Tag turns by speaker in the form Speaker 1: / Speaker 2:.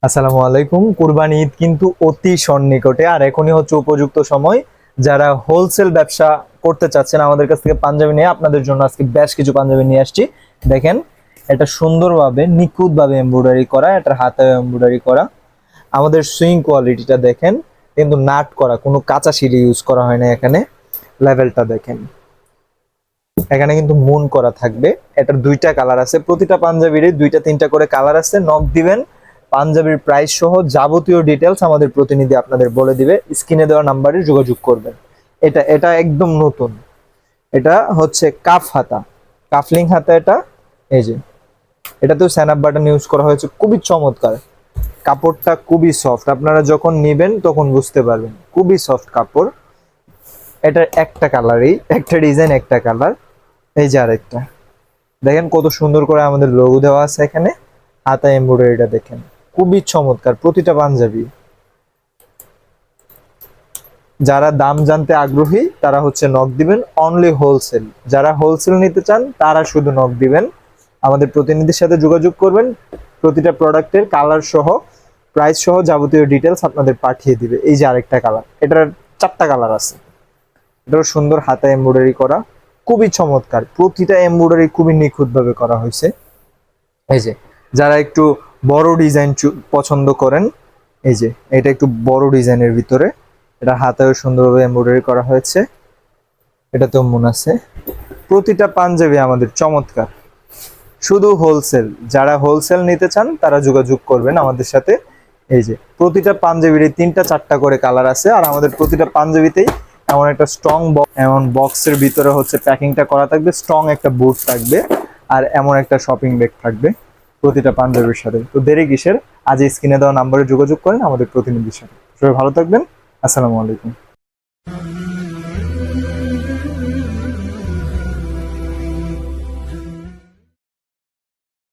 Speaker 1: আসসালামু আলাইকুম। কুরবানি ঈদ কিন্তু অতি সন্নিকটে, আর এখনই হচ্ছে উপযুক্ত সময়। যারা হোলসেল ব্যবসা করতে চাচ্ছেন আমাদের কাছ থেকে পাঞ্জাবি নিয়ে, আপনাদের জন্য আজকে বেশ কিছু পাঞ্জাবি নিয়ে আসছি। দেখেন, এটা সুন্দরভাবে নিখুঁতভাবে এমব্রয়ডারি করা, এটার হাতে এমব্রয়ডারি করা। আমাদের সুইং কোয়ালিটিটা দেখেন, কিন্তু নাট করা, কোনো কাঁচা সিলি ইউজ করা হয় না। এখানে লেভেলটা দেখেন, এখানে কিন্তু মুন করা থাকবে। এটার দুইটা কালার আছে, প্রতিটা পাঞ্জাবিরই দুইটা তিনটা করে কালার আছে। নক দিবেন, পাঞ্জাবির প্রাইস সহ যাবতীয় ডিটেলস আমাদের প্রতিনিধি আপনাদের বলে দিবে। স্ক্রিনে দেওয়া নাম্বারে যোগাযোগ করবেন। এটা এটা একদম নতুন। এটা হচ্ছে কাফ হাতা, কাফলিং হাতা। এটা এই যে, এটাতেও স্যানাপ বাটন ইউজ করা হয়েছে, খুবই চমৎকার। কাপড়টা খুবই সফট, আপনারা যখন নেবেন তখন বুঝতে পারবেন, খুবই সফট কাপড়। এটার একটা কালারই, একটা ডিজাইন একটা কালার। এই যে আরেকটা, দেখেন কত সুন্দর করে আমাদের লোগো দেওয়া আছে এখানে। হাতা এমব্রয়ডারিটা দেখেন, খুবই চমৎকার প্রতিটা পাঞ্জাবি। যারা দাম জানতে আগ্রহী তারা হচ্ছে নক দিবেন। অনলি হোলসেল, যারা হোলসেল নিতে চান তারা শুধু নক দিবেন, আমাদের প্রতিনিধির সাথে যোগাযোগ করবেন। প্রতিটা প্রোডাক্টের কালার সহ, প্রাইস সহ যাবতীয় ডিটেলস আপনাদের পাঠিয়ে দিবে। এই যে আরেকটা কালার, এটার চারটা কালার আছে। এটাও সুন্দর হাতা এমব্রয়ডারি করা, খুবই চমৎকার। প্রতিটা এমব্রয়ডারি খুবই নিখুঁত ভাবে করা হয়েছে। এই যে, যারা একটু বড় ডিজাইন পছন্দ করেন, এই যে এটা একটু বড় ডিজাইনের ভিতরে, এটা হাতেও সুন্দরভাবে এমব্রয়ডারি করা হয়েছে। এটাতেও মন আছে। প্রতিটা পাঞ্জাবি আমাদের চমৎকার। শুধু হোলসেল, যারা হোলসেল নিতে চান তারা যোগাযোগ করবেন আমাদের সাথে। এই যে প্রতিটা পাঞ্জাবির তিনটা চারটা করে কালার আছে, আর আমাদের প্রতিটা পাঞ্জাবিতেই এমন একটা স্ট্রং এমন বক্সের ভিতরে হচ্ছে প্যাকিংটা করা থাকবে, স্ট্রং একটা বুট থাকবে, আর এমন একটা শপিং ব্যাগ থাকবে প্রতিটা পাঞ্জাবির সাথে। তো দেরি কিসের, আজ স্ক্রিনে দেওয়া নাম্বারে যোগাযোগ করেন আমাদের প্রতিনিধির সাথে। সবাই ভালো থাকবেন। আসসালামু আলাইকুম।